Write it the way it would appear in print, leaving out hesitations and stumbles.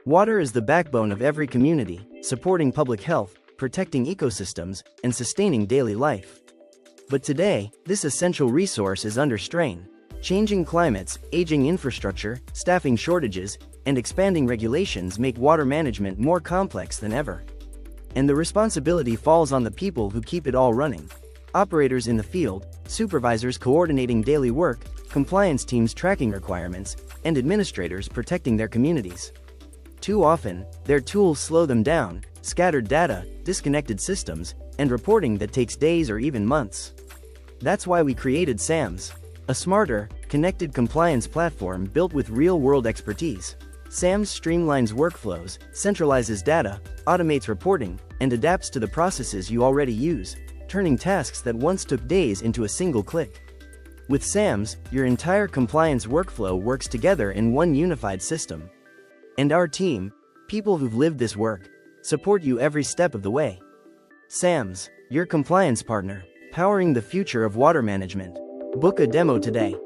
Water is the backbone of every community, supporting public health, protecting ecosystems, and sustaining daily life. But today, this essential resource is under strain. Changing climates, aging infrastructure, staffing shortages, and expanding regulations make water management more complex than ever. And the responsibility falls on the people who keep it all running. Operators in the field, supervisors coordinating daily work, compliance teams tracking requirements, and administrators protecting their communities. Too often, their tools slow them down, scattered data, disconnected systems, and reporting that takes days or even months. That's why we created SAMS, a smarter, connected compliance platform built with real-world expertise. SAMS streamlines workflows, centralizes data, automates reporting, and adapts to the processes you already use, turning tasks that once took days into a single click. With SAMS, your entire compliance workflow works together in one unified system. And our team, people who've lived this work, support you every step of the way. SAMS, your compliance partner, powering the future of water management. Book a demo today.